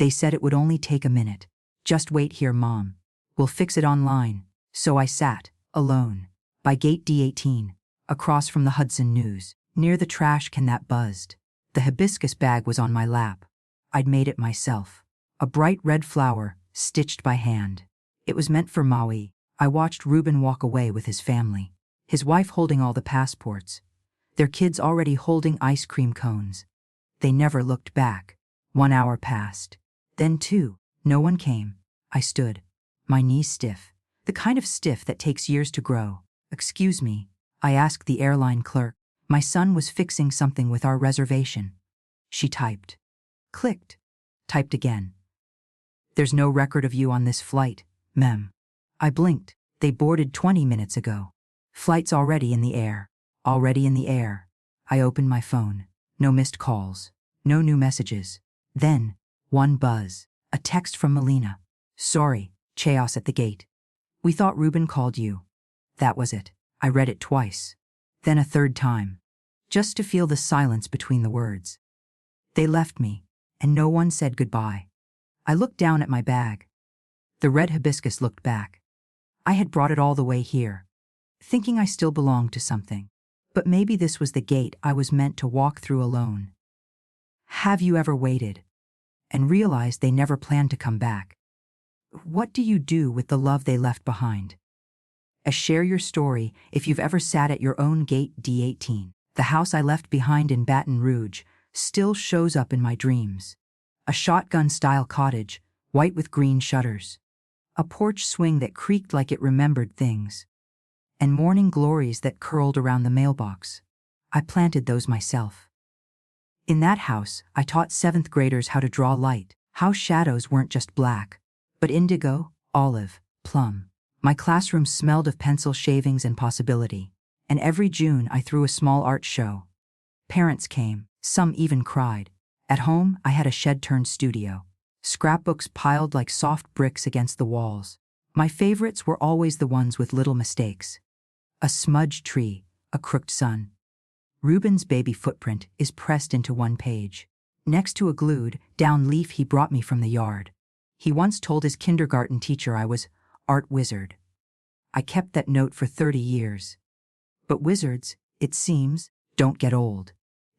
They said it would only take a minute. Just wait here, Mom. We'll fix it online. So I sat, alone, by gate D18, across from the Hudson News, near the trash can that buzzed. The hibiscus bag was on my lap. I'd made it myself. A bright red flower, stitched by hand. It was meant for Maui. I watched Reuben walk away with his family, his wife holding all the passports, their kids already holding ice cream cones. They never looked back. 1 hour passed. Then 2. No one came. I stood, my knees stiff, the kind of stiff that takes years to grow. "Excuse me," I asked the airline clerk. "My son was fixing something with our reservation." She typed. Clicked. Typed again. "There's no record of you on this flight, ma'am." I blinked. They boarded 20 minutes ago. Flight's already in the air. Already in the air. I opened my phone. No missed calls. No new messages. Then, one buzz. A text from Melina. "Sorry, chaos at the gate. We thought Reuben called you." That was it. I read it twice. Then a third time. Just to feel the silence between the words. They left me, and no one said goodbye. I looked down at my bag. The red hibiscus looked back. I had brought it all the way here, thinking I still belonged to something. But maybe this was the gate I was meant to walk through alone. Have you ever waited and realized they never planned to come back? What do you do with the love they left behind? Share your story if you've ever sat at your own gate D18. The house I left behind in Baton Rouge still shows up in my dreams. A shotgun-style cottage, white with green shutters. A porch swing that creaked like it remembered things. And morning glories that curled around the mailbox. I planted those myself. In that house, I taught 7th graders how to draw light, how shadows weren't just black, but indigo, olive, plum. My classroom smelled of pencil shavings and possibility, and every June I threw a small art show. Parents came, some even cried. At home, I had a shed-turned studio. Scrapbooks piled like soft bricks against the walls. My favorites were always the ones with little mistakes. A smudged tree, a crooked sun. Reuben's baby footprint is pressed into one page, next to a glued down leaf he brought me from the yard. He once told his kindergarten teacher I was art wizard. I kept that note for 30 years. But wizards, it seems, don't get old.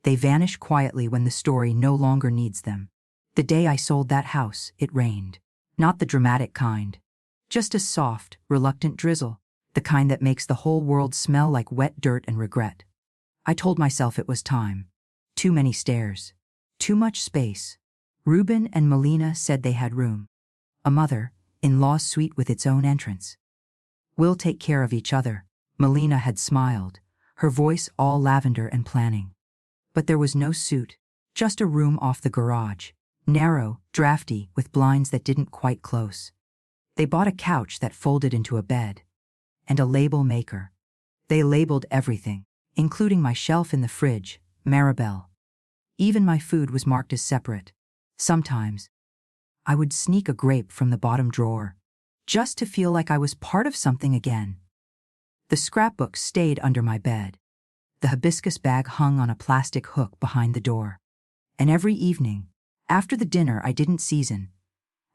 They vanish quietly when the story no longer needs them. The day I sold that house, it rained. Not the dramatic kind. Just a soft, reluctant drizzle, the kind that makes the whole world smell like wet dirt and regret. I told myself it was time. Too many stairs. Too much space. Reuben and Melina said they had room. A mother-in-law suite with its own entrance. "We'll take care of each other," Melina had smiled, her voice all lavender and planning. But there was no suite, just a room off the garage, narrow, drafty, with blinds that didn't quite close. They bought a couch that folded into a bed. And a label maker. They labeled everything, including my shelf in the fridge, Maribel. Even my food was marked as separate. Sometimes, I would sneak a grape from the bottom drawer, just to feel like I was part of something again. The scrapbook stayed under my bed. The hibiscus bag hung on a plastic hook behind the door. And every evening, after the dinner I didn't season,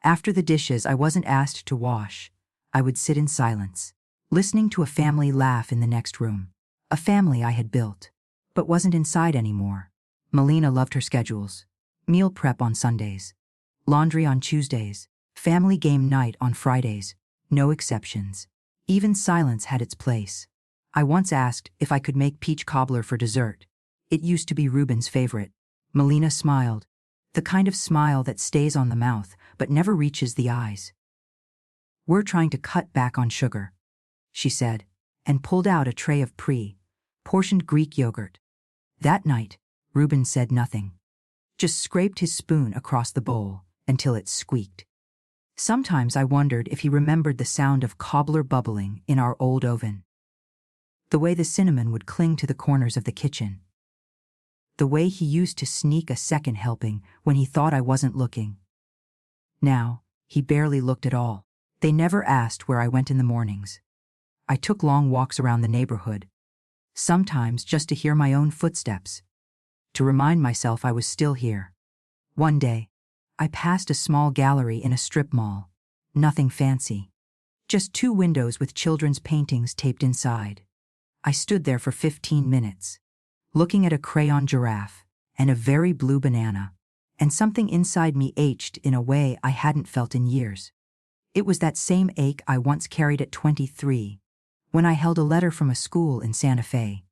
after the dishes I wasn't asked to wash, I would sit in silence, listening to a family laugh in the next room. A family I had built, but wasn't inside anymore. Melina loved her schedules. Meal prep on Sundays. Laundry on Tuesdays. Family game night on Fridays. No exceptions. Even silence had its place. I once asked if I could make peach cobbler for dessert. It used to be Reuben's favorite. Melina smiled. The kind of smile that stays on the mouth but never reaches the eyes. "We're trying to cut back on sugar," she said, and pulled out a tray of pre-portioned Greek yogurt. That night, Reuben said nothing. Just scraped his spoon across the bowl until it squeaked. Sometimes I wondered if he remembered the sound of cobbler bubbling in our old oven. The way the cinnamon would cling to the corners of the kitchen. The way he used to sneak a second helping when he thought I wasn't looking. Now, he barely looked at all. They never asked where I went in the mornings. I took long walks around the neighborhood, sometimes just to hear my own footsteps, to remind myself I was still here. One day, I passed a small gallery in a strip mall. Nothing fancy. Just 2 windows with children's paintings taped inside. I stood there for 15 minutes, looking at a crayon giraffe and a very blue banana, and something inside me ached in a way I hadn't felt in years. It was that same ache I once carried at 23, when I held a letter from a school in Santa Fe.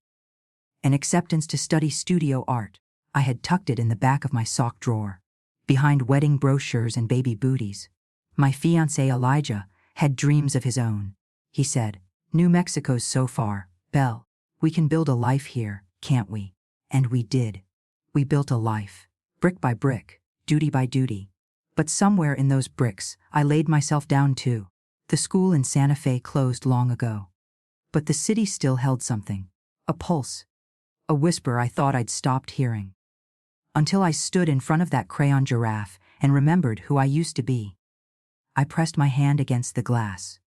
An acceptance to study studio art. I had tucked it in the back of my sock drawer, behind wedding brochures and baby booties. My fiancé Elijah had dreams of his own. He said, "New Mexico's so far, Belle. We can build a life here, can't we?" And we did. We built a life, brick by brick, duty by duty. But somewhere in those bricks, I laid myself down too. The school in Santa Fe closed long ago. But the city still held something. A pulse. A whisper I thought I'd stopped hearing. Until I stood in front of that crayon giraffe and remembered who I used to be. I pressed my hand against the glass.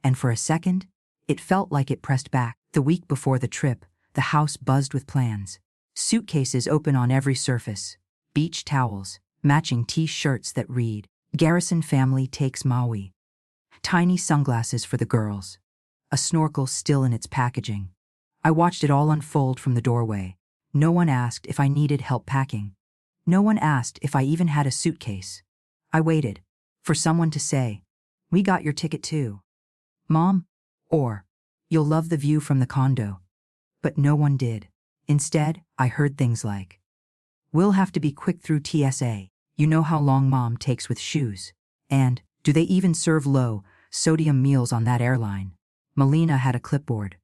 And for a second, it felt like it pressed back. The week before the trip, the house buzzed with plans. Suitcases open on every surface. Beach towels, matching T-shirts that read, "Garrison Family Takes Maui." Tiny sunglasses for the girls. A snorkel still in its packaging. I watched it all unfold from the doorway. No one asked if I needed help packing. No one asked if I even had a suitcase. I waited for someone to say, "We got your ticket too, Mom," or "You'll love the view from the condo." But no one did. Instead, I heard things like, "We'll have to be quick through TSA. You know how long Mom takes with shoes." And, "Do they even serve low-sodium meals on that airline?" Melina had a clipboard.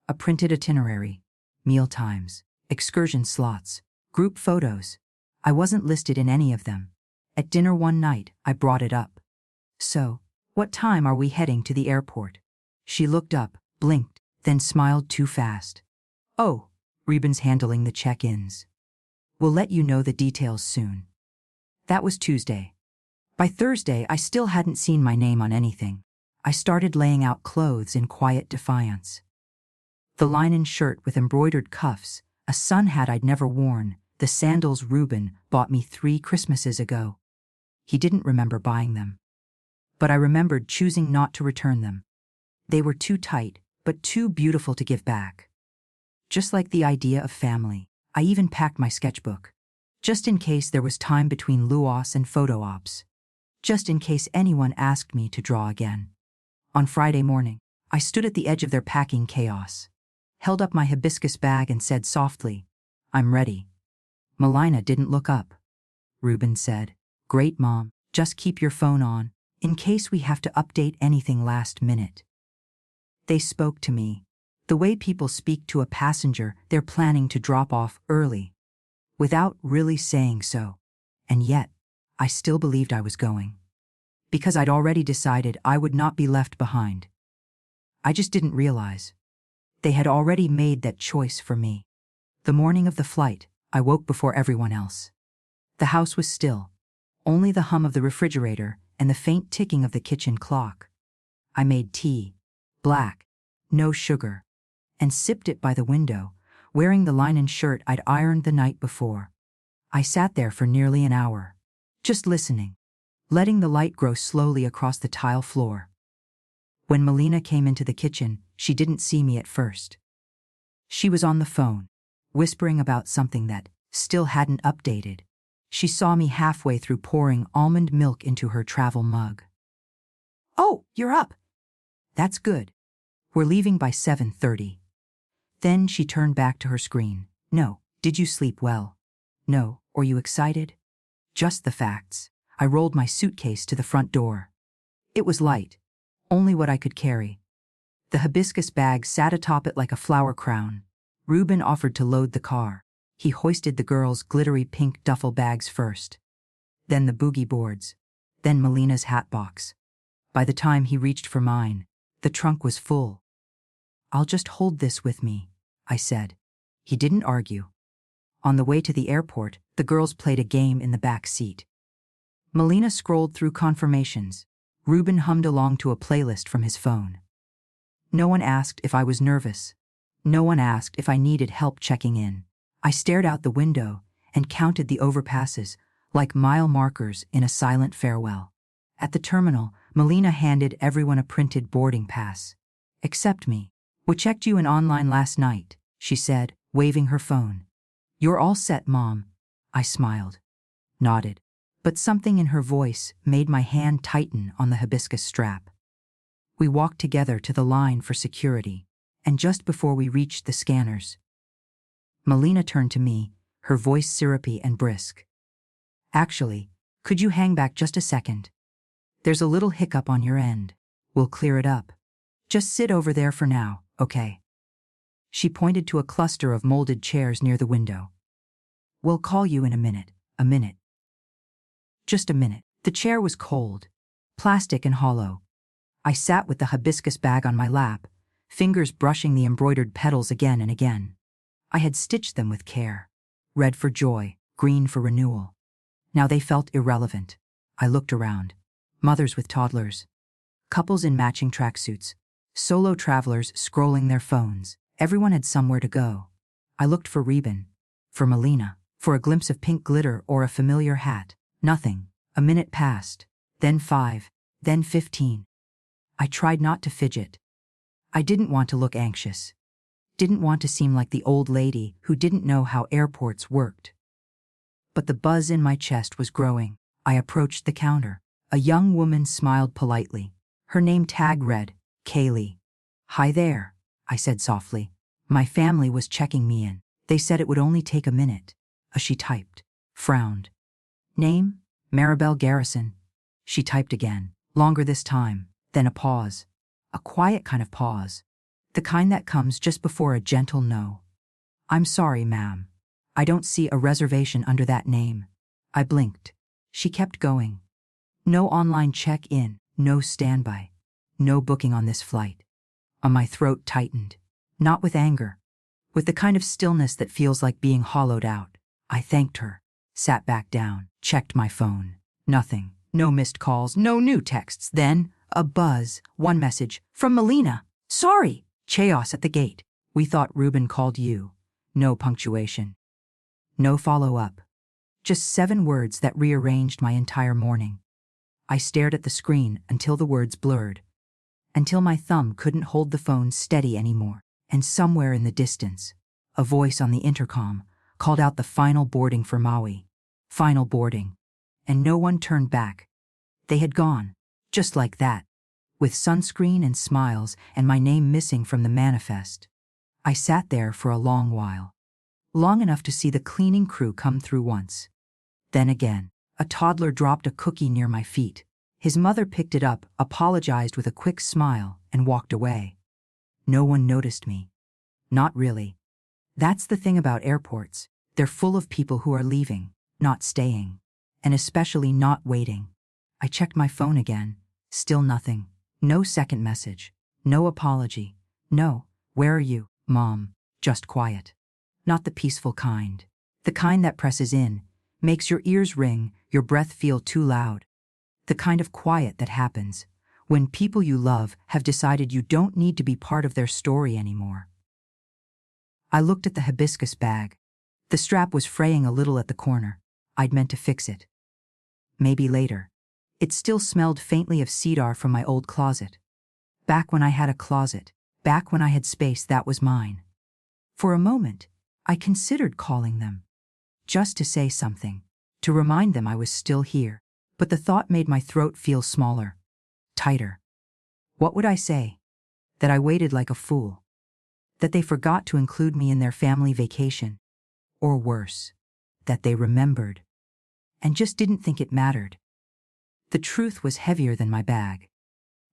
A printed itinerary. Meal times. Excursion slots. Group photos. I wasn't listed in any of them. At dinner one night, I brought it up. "So, what time are we heading to the airport?" She looked up, blinked, then smiled too fast. "Oh, Ruben's handling the check-ins. We'll let you know the details soon." That was Tuesday. By Thursday, I still hadn't seen my name on anything. I started laying out clothes in quiet defiance. The linen shirt with embroidered cuffs, a sun hat I'd never worn, the sandals Ruben bought me 3 Christmases ago. He didn't remember buying them. But I remembered choosing not to return them. They were too tight, but too beautiful to give back. Just like the idea of family, I even packed my sketchbook. Just in case there was time between luau and photo ops. Just in case anyone asked me to draw again. On Friday morning, I stood at the edge of their packing chaos, held up my hibiscus bag and said softly, "I'm ready." Melina didn't look up. Ruben said, "Great, Mom, just keep your phone on, in case we have to update anything last minute." They spoke to me, the way people speak to a passenger they're planning to drop off early, without really saying so. And yet, I still believed I was going. Because I'd already decided I would not be left behind. I just didn't realize. They had already made that choice for me. The morning of the flight, I woke before everyone else. The house was still, only the hum of the refrigerator and the faint ticking of the kitchen clock. I made tea, black, no sugar, and sipped it by the window, wearing the linen shirt I'd ironed the night before. I sat there for nearly an hour, just listening, letting the light grow slowly across the tile floor. When Melina came into the kitchen, she didn't see me at first. She was on the phone, whispering about something that still hadn't updated. She saw me halfway through pouring almond milk into her travel mug. "Oh, you're up. That's good. We're leaving by 7:30. Then she turned back to her screen. "No, did you sleep well? No, or you excited?" "Just the facts." I rolled my suitcase to the front door. It was light, only what I could carry. The hibiscus bag sat atop it like a flower crown. Ruben offered to load the car. He hoisted the girls' glittery pink duffel bags first. Then the boogie boards. Then Melina's hat box. By the time he reached for mine, the trunk was full. "I'll just hold this with me," I said. He didn't argue. On the way to the airport, the girls played a game in the back seat. Melina scrolled through confirmations. Ruben hummed along to a playlist from his phone. No one asked if I was nervous. No one asked if I needed help checking in. I stared out the window and counted the overpasses, like mile markers in a silent farewell. At the terminal, Melina handed everyone a printed boarding pass. Except me. "We checked you in online last night," she said, waving her phone. "You're all set, Mom." I smiled, nodded, but something in her voice made my hand tighten on the hibiscus strap. We walked together to the line for security, and just before we reached the scanners, Melina turned to me, her voice syrupy and brisk. "Actually, could you hang back just a second? There's a little hiccup on your end. We'll clear it up. Just sit over there for now, okay?" She pointed to a cluster of molded chairs near the window. "We'll call you in a minute." A minute. Just a minute. The chair was cold, plastic and hollow. I sat with the hibiscus bag on my lap, fingers brushing the embroidered petals again and again. I had stitched them with care. Red for joy, green for renewal. Now they felt irrelevant. I looked around. Mothers with toddlers. Couples in matching tracksuits. Solo travelers scrolling their phones. Everyone had somewhere to go. I looked for Reuben. For Melina. For a glimpse of pink glitter or a familiar hat. Nothing. A minute passed. Then 5. Then 15. I tried not to fidget. I didn't want to look anxious. Didn't want to seem like the old lady who didn't know how airports worked. But the buzz in my chest was growing. I approached the counter. A young woman smiled politely. Her name tag read, Kaylee. "Hi there," I said softly. My family was checking me in. They said it would only take a minute. She typed. Frowned. "Name? Maribel Garrison." She typed again. Longer this time. Then a pause. A quiet kind of pause. The kind that comes just before a gentle no. "I'm sorry, ma'am. I don't see a reservation under that name." I blinked. She kept going. "No online check-in, no standby, no booking on this flight." My throat tightened. Not with anger. With the kind of stillness that feels like being hollowed out. I thanked her. Sat back down. Checked my phone. Nothing. No missed calls, no new texts. Then, a buzz. One message. From Melina. "Sorry." Chaos at the gate. "We thought Reuben called you." No punctuation. No follow-up. Just 7 words that rearranged my entire morning. I stared at the screen until the words blurred. Until my thumb couldn't hold the phone steady anymore. And somewhere in the distance, a voice on the intercom called out the final boarding for Maui. Final boarding. And no one turned back. They had gone. Just like that. With sunscreen and smiles and my name missing from the manifest. I sat there for a long while. Long enough to see the cleaning crew come through once. Then again, a toddler dropped a cookie near my feet. His mother picked it up, apologized with a quick smile, and walked away. No one noticed me. Not really. That's the thing about airports. They're full of people who are leaving, not staying. And especially not waiting. I checked my phone again. Still nothing. No second message. No apology. No, "Where are you, Mom?" Just quiet. Not the peaceful kind. The kind that presses in, makes your ears ring, your breath feel too loud. The kind of quiet that happens when people you love have decided you don't need to be part of their story anymore. I looked at the hibiscus bag. The strap was fraying a little at the corner. I'd meant to fix it. Maybe later. It still smelled faintly of cedar from my old closet. Back when I had a closet. Back when I had space that was mine. For a moment, I considered calling them. Just to say something. To remind them I was still here. But the thought made my throat feel smaller. Tighter. What would I say? That I waited like a fool. That they forgot to include me in their family vacation. Or worse. That they remembered. And just didn't think it mattered. The truth was heavier than my bag.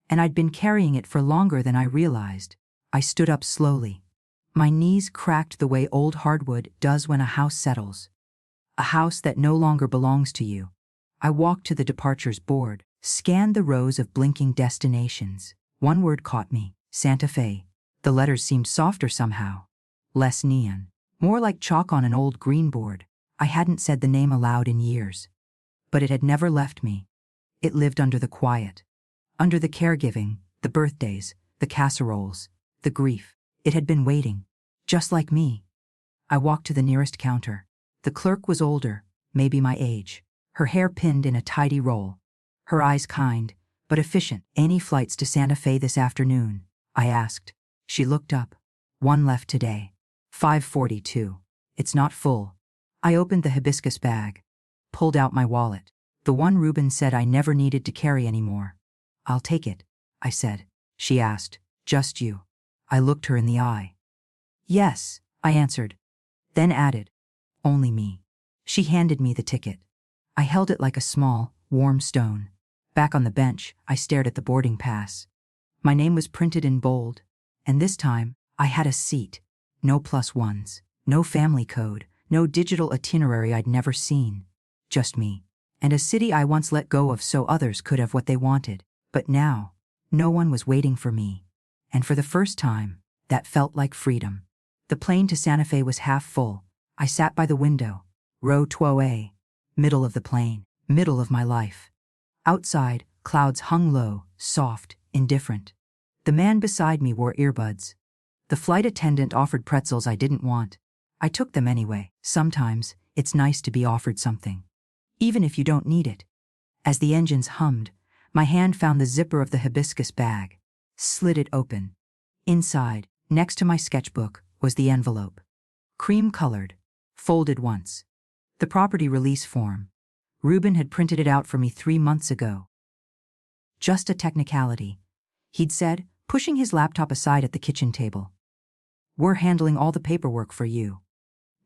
And I'd been carrying it for longer than I realized. I stood up slowly. My knees cracked the way old hardwood does when a house settles. A house that no longer belongs to you. I walked to the departures board, scanned the rows of blinking destinations. One word caught me, Santa Fe. The letters seemed softer somehow. Less neon. More like chalk on an old green board. I hadn't said the name aloud in years. But it had never left me. It lived under the quiet. Under the caregiving, the birthdays, the casseroles, the grief. It had been waiting. Just like me. I walked to the nearest counter. The clerk was older, maybe my age. her hair pinned in a tidy roll, her eyes kind, but efficient. Any flights to Santa Fe this afternoon? I asked. She looked up. One left today. 5:42. It's not full. I opened the hibiscus bag, pulled out my wallet. The one Ruben said I never needed to carry anymore. I'll take it, I said. She asked, just you? I looked her in the eye. Yes, I answered. Then added, only me. She handed me the ticket. I held it like a small, warm stone. Back on the bench, I stared at the boarding pass. My name was printed in bold, and this time, I had a seat. No +1s, no family code, no digital itinerary I'd never seen. Just me. And a city I once let go of so others could have what they wanted. But now, no one was waiting for me. And for the first time, that felt like freedom. The plane to Santa Fe was half full. I sat by the window, row 12A, middle of the plane, middle of my life. Outside, clouds hung low, soft, indifferent. The man beside me wore earbuds. The flight attendant offered pretzels I didn't want. I took them anyway. Sometimes, it's nice to be offered something, even if you don't need it. As the engines hummed, my hand found the zipper of the hibiscus bag, slid it open. Inside, next to my sketchbook, was the envelope. Cream-colored, folded once. The property release form. Ruben had printed it out for me 3 months ago. Just a technicality, he'd said, pushing his laptop aside at the kitchen table. We're handling all the paperwork for you.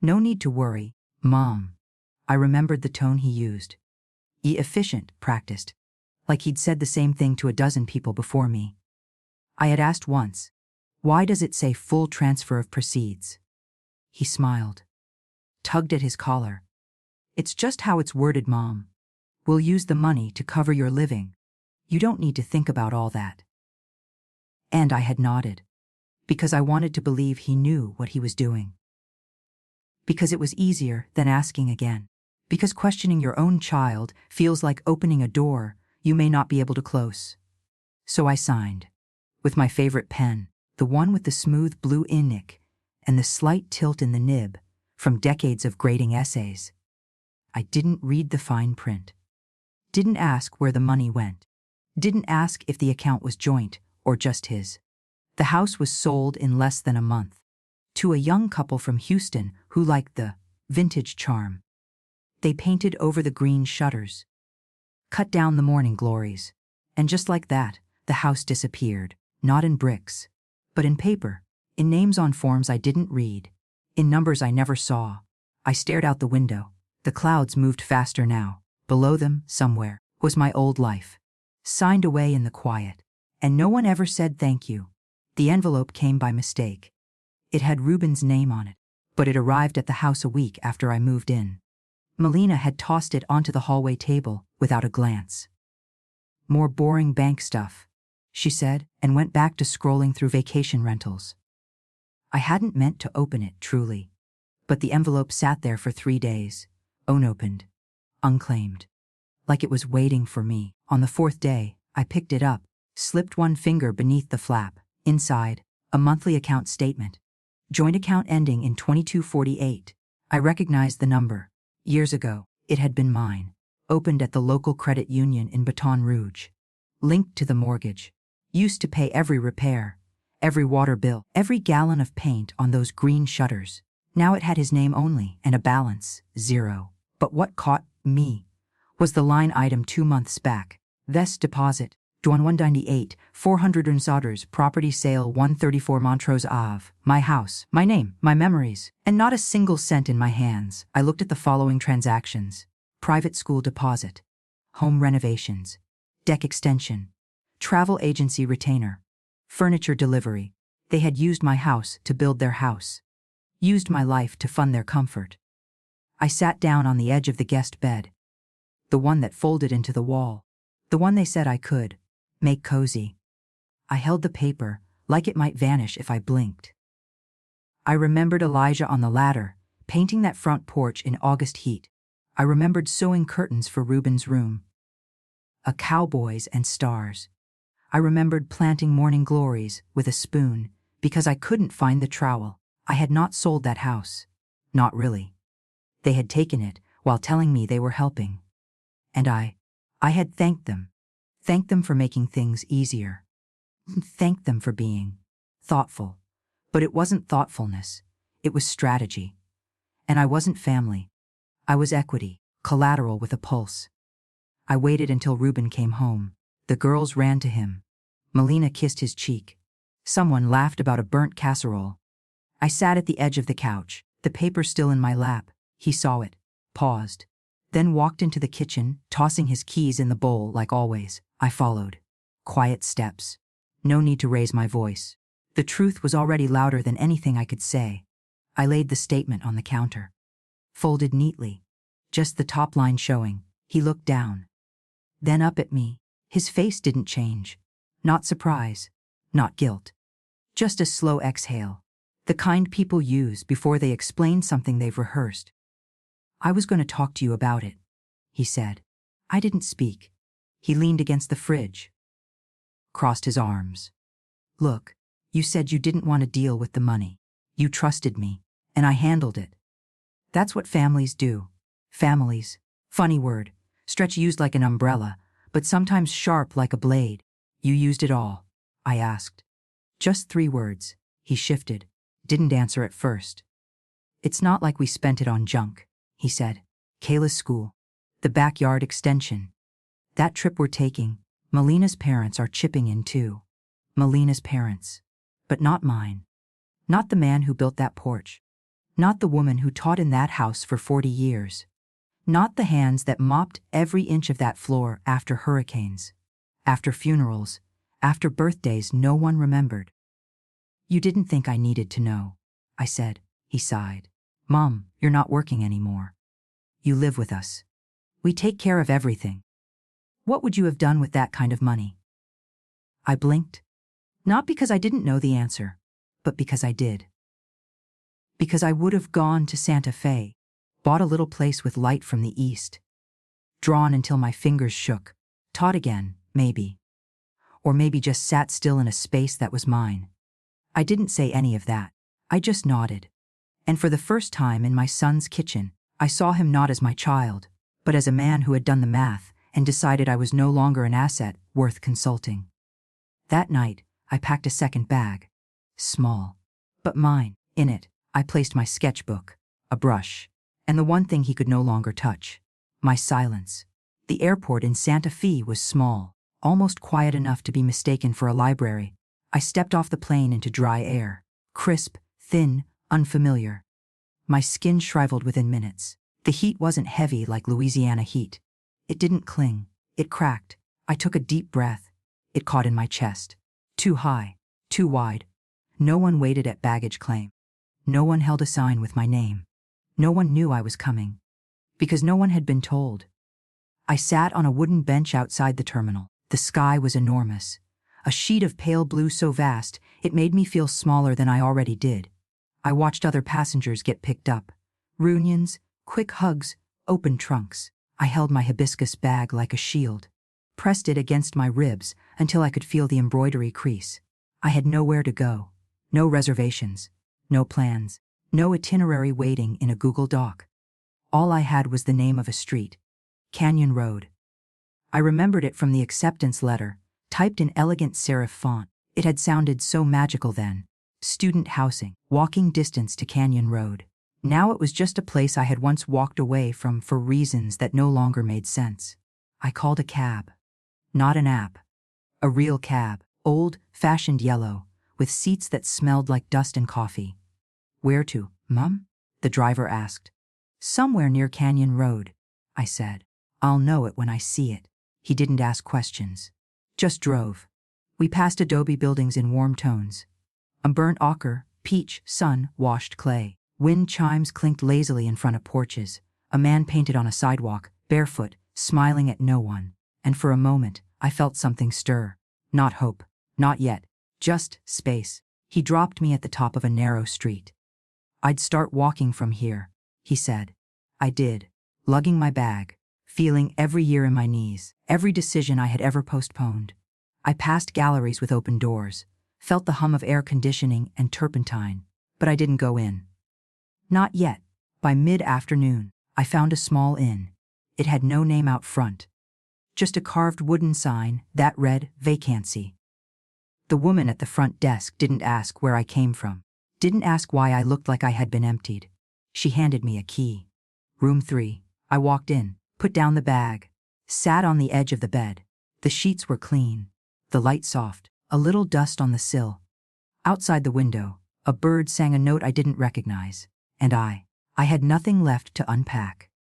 No need to worry, Mom. I remembered the tone he used. Efficient, practiced. Like he'd said the same thing to a dozen people before me. I had asked once, why does it say full transfer of proceeds? He smiled. Tugged at his collar. It's just how it's worded, Mom. We'll use the money to cover your living. You don't need to think about all that. And I had nodded. Because I wanted to believe he knew what he was doing. Because it was easier than asking again. Because questioning your own child feels like opening a door you may not be able to close. So I signed. With my favorite pen, the one with the smooth blue ink and the slight tilt in the nib from decades of grading essays. I didn't read the fine print. Didn't ask where the money went. Didn't ask if the account was joint or just his. The house was sold in less than a month. To a young couple from Houston who liked the vintage charm. They painted over the green shutters, cut down the morning glories, and just like that, the house disappeared, not in bricks, but in paper, in names on forms I didn't read, in numbers I never saw. I stared out the window. The clouds moved faster now. Below them, somewhere, was my old life, signed away in the quiet, and no one ever said thank you. The envelope came by mistake. It had Ruben's name on it, but it arrived at the house a week after I moved in. Melina had tossed it onto the hallway table without a glance. More boring bank stuff, she said, and went back to scrolling through vacation rentals. I hadn't meant to open it, truly. But the envelope sat there for 3 days, unopened, unclaimed. Like it was waiting for me. On the 4th day, I picked it up, slipped one finger beneath the flap. Inside, a monthly account statement. Joint account ending in 2248. I recognized the number. Years ago, it had been mine. Opened at the local credit union in Baton Rouge. Linked to the mortgage. Used to pay every repair, every water bill, every gallon of paint on those green shutters. Now it had his name only and a balance, 0. But what caught me was the line item 2 months back. Vest deposit, Duan 198, 400 Unsaders, property sale 134 Montrose Ave. My house, my name, my memories, and not a single cent in my hands. I looked at the following transactions. Private school deposit, home renovations, deck extension, travel agency retainer, furniture delivery. They had used my house to build their house. Used my life to fund their comfort. I sat down on the edge of the guest bed. The one that folded into the wall. The one they said I could make cozy. I held the paper like it might vanish if I blinked. I remembered Elijah on the ladder, painting that front porch in August heat. I remembered sewing curtains for Ruben's room. A cowboys and stars. I remembered planting morning glories with a spoon because I couldn't find the trowel. I had not sold that house. Not really. They had taken it while telling me they were helping. And I had thanked them. Thanked them for making things easier. Thanked them for being thoughtful. But it wasn't thoughtfulness. It was strategy. And I wasn't family. I was equity, collateral with a pulse. I waited until Reuben came home. The girls ran to him. Melina kissed his cheek. Someone laughed about a burnt casserole. I sat at the edge of the couch, the paper still in my lap. He saw it, paused, then walked into the kitchen, tossing his keys in the bowl like always. I followed. Quiet steps. No need to raise my voice. The truth was already louder than anything I could say. I laid the statement on the counter. Folded neatly. Just the top line showing. He looked down. Then up at me. His face didn't change. Not surprise. Not guilt. Just a slow exhale. The kind people use before they explain something they've rehearsed. I was going to talk to you about it, he said. I didn't speak. He leaned against the fridge. Crossed his arms. Look, you said you didn't want to deal with the money. You trusted me, and I handled it. That's what families do. Families. Funny word. Stretch used like an umbrella, but sometimes sharp like a blade. You used it all, I asked. Just 3 words. He shifted. Didn't answer at first. It's not like we spent it on junk, he said. Kayla's school. The backyard extension. That trip we're taking. Melina's parents are chipping in too. Melina's parents. But not mine. Not the man who built that porch. Not the woman who taught in that house for 40 years. Not the hands that mopped every inch of that floor after hurricanes. After funerals. After birthdays no one remembered. You didn't think I needed to know, I said. He sighed. Mom, you're not working anymore. You live with us. We take care of everything. What would you have done with that kind of money? I blinked. Not because I didn't know the answer, but because I did. Because I would have gone to Santa Fe, bought a little place with light from the east. Drawn until my fingers shook, taught again, maybe. Or maybe just sat still in a space that was mine. I didn't say any of that. I just nodded. And for the first time in my son's kitchen, I saw him not as my child, but as a man who had done the math and decided I was no longer an asset worth consulting. That night, I packed a second bag. Small. But mine. In it, I placed my sketchbook, a brush, and the one thing he could no longer touch. My silence. The airport in Santa Fe was small, almost quiet enough to be mistaken for a library. I stepped off the plane into dry air. Crisp, thin, unfamiliar. My skin shriveled within minutes. The heat wasn't heavy like Louisiana heat. It didn't cling. It cracked. I took a deep breath. It caught in my chest. Too high. Too wide. No one waited at baggage claim. No one held a sign with my name. No one knew I was coming. Because no one had been told. I sat on a wooden bench outside the terminal. The sky was enormous. A sheet of pale blue so vast, it made me feel smaller than I already did. I watched other passengers get picked up. Reunions, quick hugs, open trunks. I held my hibiscus bag like a shield. Pressed it against my ribs until I could feel the embroidery crease. I had nowhere to go. No reservations. No plans. No itinerary waiting in a Google Doc. All I had was the name of a street. Canyon Road. I remembered it from the acceptance letter, typed in elegant serif font. It had sounded so magical then. Student housing, walking distance to Canyon Road. Now it was just a place I had once walked away from for reasons that no longer made sense. I called a cab. Not an app. A real cab, old-fashioned yellow, with seats that smelled like dust and coffee. Where to, Mum? The driver asked. Somewhere near Canyon Road, I said. I'll know it when I see it. He didn't ask questions. Just drove. We passed adobe buildings in warm tones. A burnt ochre, peach, sun-washed clay. Wind chimes clinked lazily in front of porches. A man painted on a sidewalk, barefoot, smiling at no one. And for a moment, I felt something stir. Not hope. Not yet. Just space. He dropped me at the top of a narrow street. I'd start walking from here, he said. I did, lugging my bag, feeling every year in my knees, every decision I had ever postponed. I passed galleries with open doors, felt the hum of air conditioning and turpentine, but I didn't go in. Not yet. By mid-afternoon, I found a small inn. It had no name out front. Just a carved wooden sign that read, "Vacancy." The woman at the front desk didn't ask where I came from. Didn't ask why I looked like I had been emptied. She handed me a key. Room 3. I walked in, put down the bag, sat on the edge of the bed. The sheets were clean, the light soft, a little dust on the sill. Outside the window, a bird sang a note I didn't recognize, and I had nothing left to unpack.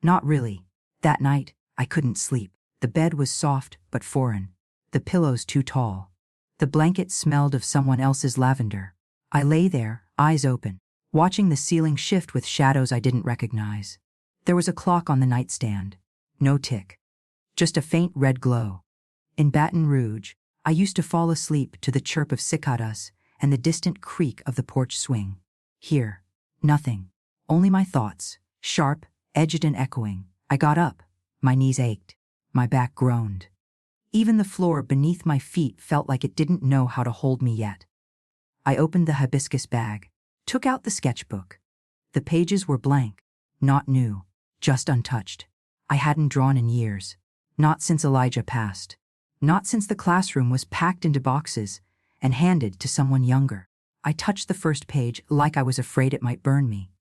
Not really. That night, I couldn't sleep. The bed was soft but foreign, the pillows too tall. The blanket smelled of someone else's lavender. I lay there, eyes open, watching the ceiling shift with shadows I didn't recognize. There was a clock on the nightstand. No tick. Just a faint red glow. In Baton Rouge, I used to fall asleep to the chirp of cicadas and the distant creak of the porch swing. Here, nothing. Only my thoughts, sharp, edged and echoing. I got up. My knees ached. My back groaned. Even the floor beneath my feet felt like it didn't know how to hold me yet. I opened the hibiscus bag, took out the sketchbook. The pages were blank, not new, just untouched. I hadn't drawn in years. Not since Elijah passed. Not since the classroom was packed into boxes and handed to someone younger. I touched the first page like I was afraid it might burn me.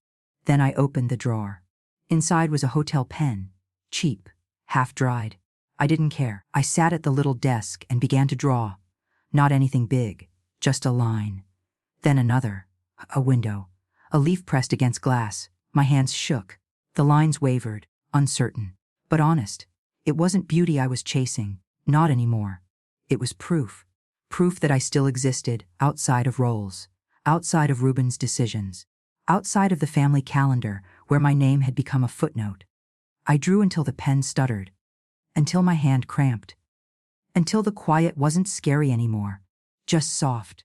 Then I opened the drawer. Inside was a hotel pen, cheap, half-dried. I didn't care. I sat at the little desk and began to draw. Not anything big, just a line. Then another, a window, a leaf pressed against glass. My hands shook. The lines wavered, uncertain, but honest. It wasn't beauty I was chasing, not anymore. It was proof. Proof that I still existed outside of roles, outside of Ruben's decisions, outside of the family calendar where my name had become a footnote. I drew until the pen stuttered, until my hand cramped, until the quiet wasn't scary anymore, just soft.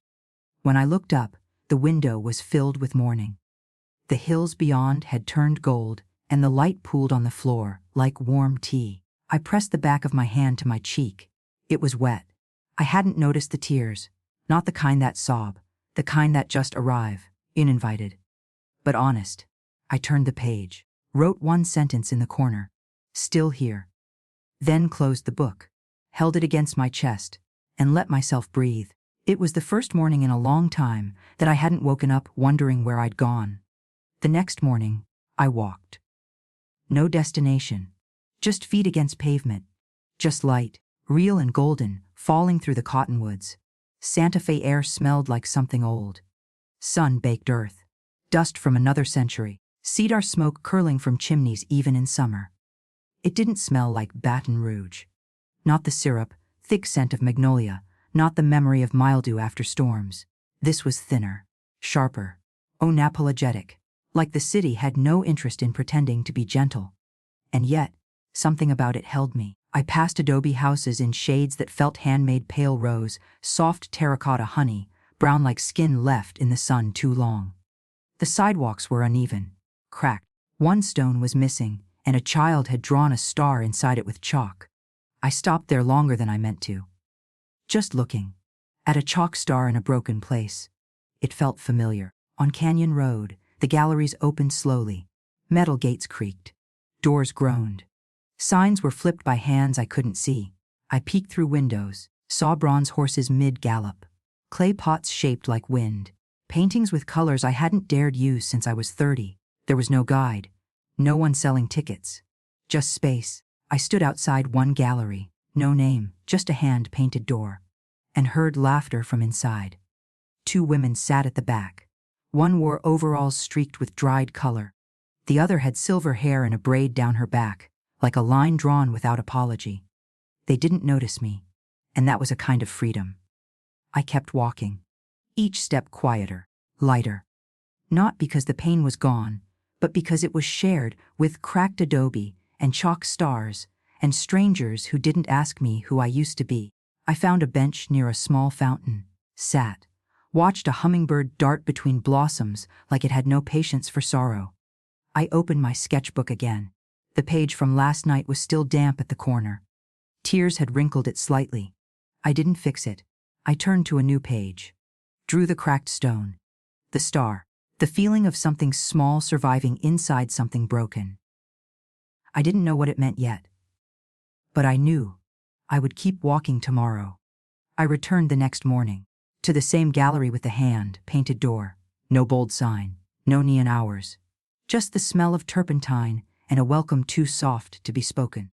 When I looked up, the window was filled with morning. The hills beyond had turned gold, and the light pooled on the floor like warm tea. I pressed the back of my hand to my cheek. It was wet. I hadn't noticed the tears, not the kind that sob, the kind that just arrive, uninvited. But honest. I turned the page, wrote one sentence in the corner, "Still here." Then closed the book, held it against my chest, and let myself breathe. It was the first morning in a long time that I hadn't woken up wondering where I'd gone. The next morning, I walked. No destination, just feet against pavement, just light, real and golden, falling through the cottonwoods. Santa Fe air smelled like something old. Sun-baked earth, dust from another century, cedar smoke curling from chimneys even in summer. It didn't smell like Baton Rouge. Not the syrup, thick scent of magnolia, not the memory of mildew after storms. This was thinner, sharper, unapologetic, like the city had no interest in pretending to be gentle. And yet, something about it held me. I passed adobe houses in shades that felt handmade pale rose, soft terracotta honey, brown like skin left in the sun too long. The sidewalks were uneven, cracked. One stone was missing, and a child had drawn a star inside it with chalk. I stopped there longer than I meant to. Just looking. At a chalk star in a broken place. It felt familiar. On Canyon Road, the galleries opened slowly. Metal gates creaked. Doors groaned. Signs were flipped by hands I couldn't see. I peeked through windows, saw bronze horses mid-gallop, clay pots shaped like wind, paintings with colors I hadn't dared use since I was 30. There was no guide, no one selling tickets, just space. I stood outside one gallery, no name, just a hand-painted door, and heard laughter from inside. 2 women sat at the back. One wore overalls streaked with dried color. The other had silver hair and a braid down her back, like a line drawn without apology. They didn't notice me, and that was a kind of freedom. I kept walking, each step quieter, lighter. Not because the pain was gone, but because it was shared with cracked adobe and chalk stars and strangers who didn't ask me who I used to be. I found a bench near a small fountain, sat, watched a hummingbird dart between blossoms like it had no patience for sorrow. I opened my sketchbook again. The page from last night was still damp at the corner. Tears had wrinkled it slightly. I didn't fix it. I turned to a new page. Drew the cracked stone. The star. The feeling of something small surviving inside something broken. I didn't know what it meant yet. But I knew I would keep walking tomorrow. I returned the next morning to the same gallery with the hand-painted door. No bold sign, no neon hours. Just the smell of turpentine and a welcome too soft to be spoken.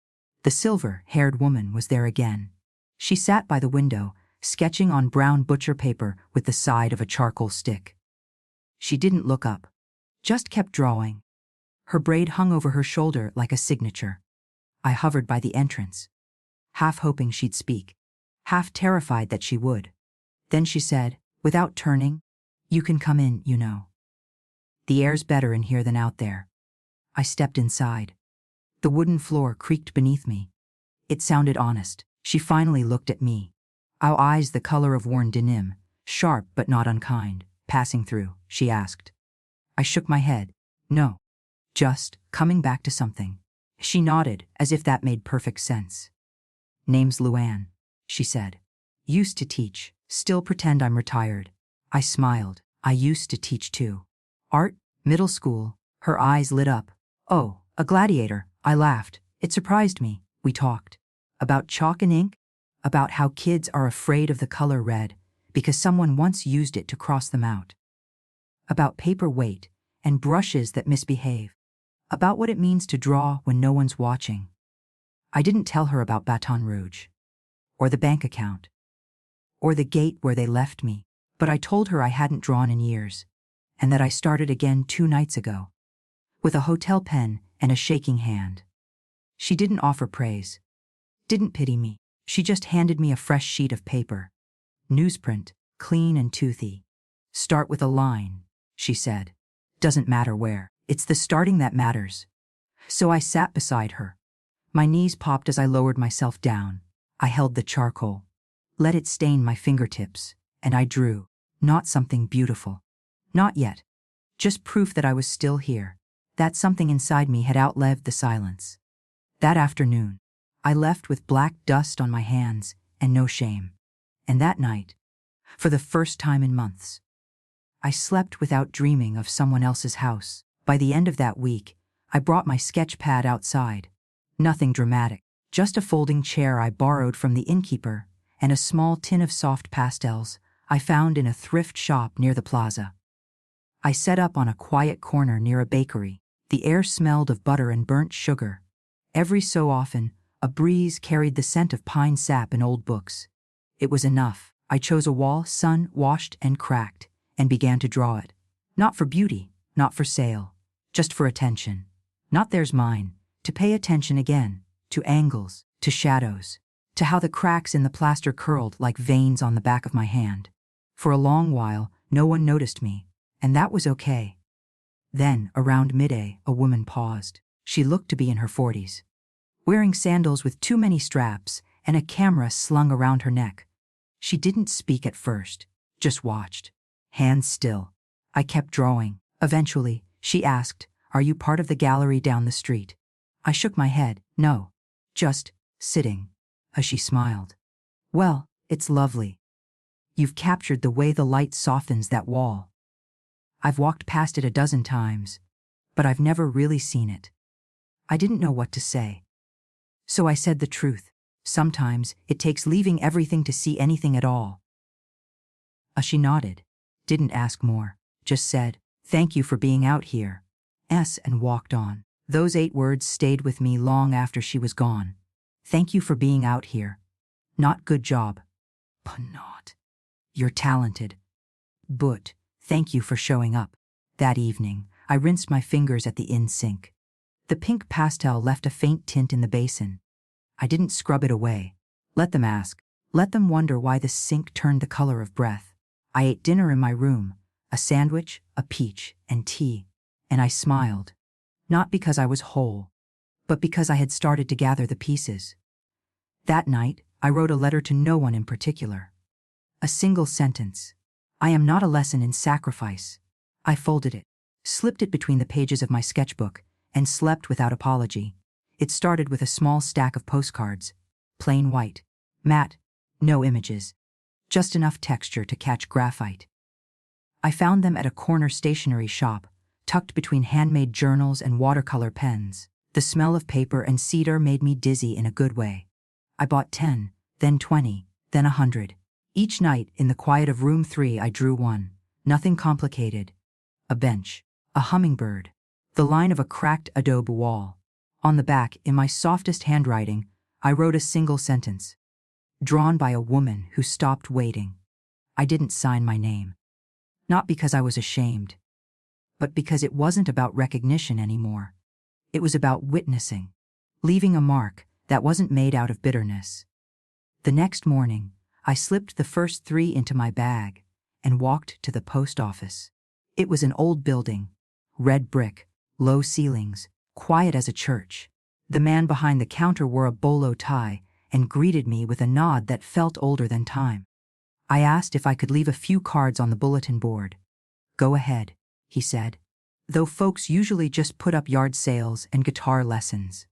The silver-haired woman was there again. She sat by the window, sketching on brown butcher paper with the side of a charcoal stick. She didn't look up, just kept drawing. Her braid hung over her shoulder like a signature. I hovered by the entrance, half hoping she'd speak, half terrified that she would. Then she said, without turning, "You can come in, you know. The air's better in here than out there." I stepped inside. The wooden floor creaked beneath me. It sounded honest. She finally looked at me. Our eyes the color of worn denim, sharp but not unkind. "Passing through?" she asked. I shook my head. "No. Just coming back to something." She nodded, as if that made perfect sense. "Name's Luann," she said. "Used to teach, still pretend I'm retired." I smiled. I used to teach too. Art, middle school. Her eyes lit up. "Oh, a gladiator." I laughed. It surprised me. We talked. About chalk and ink? About how kids are afraid of the color red because someone once used it to cross them out. About paper weight and brushes that misbehave. About what it means to draw when no one's watching. I didn't tell her about Baton Rouge, or the bank account, or the gate where they left me, but I told her I hadn't drawn in years, and that I started again 2 nights ago, with a hotel pen and a shaking hand. She didn't offer praise, didn't pity me. She just handed me a fresh sheet of paper. Newsprint, clean and toothy. "Start with a line," she said. "Doesn't matter where. It's the starting that matters." So I sat beside her. My knees popped as I lowered myself down. I held the charcoal, let it stain my fingertips, and I drew. Not something beautiful. Not yet. Just proof that I was still here, that something inside me had outlived the silence. That afternoon, I left with black dust on my hands and no shame. And that night, for the first time in months, I slept without dreaming of someone else's house. By the end of that week, I brought my sketch pad outside. Nothing dramatic, just a folding chair I borrowed from the innkeeper and a small tin of soft pastels I found in a thrift shop near the plaza. I set up on a quiet corner near a bakery. The air smelled of butter and burnt sugar. Every so often, a breeze carried the scent of pine sap and old books. It was enough. I chose a wall sun-washed and cracked and began to draw it. Not for beauty, not for sale, just for attention. Not theirs mine, to pay attention again, to angles, to shadows, to how the cracks in the plaster curled like veins on the back of my hand. For a long while, no one noticed me, and that was okay. Then, around midday, a woman paused. She looked to be in her 40s. Wearing sandals with too many straps and a camera slung around her neck. She didn't speak at first, just watched. Hands still. I kept drawing. Eventually, she asked, "Are you part of the gallery down the street?" I shook my head. "No. Just sitting." She smiled. "Well, it's lovely. You've captured the way the light softens that wall. I've walked past it a dozen times, but I've never really seen it." I didn't know what to say. So I said the truth. Sometimes it takes leaving everything to see anything at all. She nodded, didn't ask more, just said, "Thank you for being out here," and walked on. Those 8 words stayed with me long after she was gone. Thank you for being out here. Not good job. Not. You're talented. But thank you for showing up. That evening, I rinsed my fingers at the inn sink. The pink pastel left a faint tint in the basin. I didn't scrub it away. Let them ask. Let them wonder why the sink turned the color of breath. I ate dinner in my room, a sandwich, a peach, and tea, and I smiled. Not because I was whole, but because I had started to gather the pieces. That night, I wrote a letter to no one in particular. A single sentence. I am not a lesson in sacrifice. I folded it, slipped it between the pages of my sketchbook, and slept without apology. It started with a small stack of postcards, plain white, matte, no images, just enough texture to catch graphite. I found them at a corner stationery shop, tucked between handmade journals and watercolor pens. The smell of paper and cedar made me dizzy in a good way. I bought 10, then 20, then 100. Each night, in the quiet of room 3, I drew one. Nothing complicated. A bench. A hummingbird. The line of a cracked adobe wall. On the back, in my softest handwriting, I wrote a single sentence. Drawn by a woman who stopped waiting. I didn't sign my name. Not because I was ashamed, but because it wasn't about recognition anymore. It was about witnessing, leaving a mark that wasn't made out of bitterness. The next morning, I slipped the first 3 into my bag and walked to the post office. It was an old building, red brick, low ceilings, quiet as a church. The man behind the counter wore a bolo tie and greeted me with a nod that felt older than time. I asked if I could leave a few cards on the bulletin board. Go ahead, he said, though folks usually just put up yard sales and guitar lessons.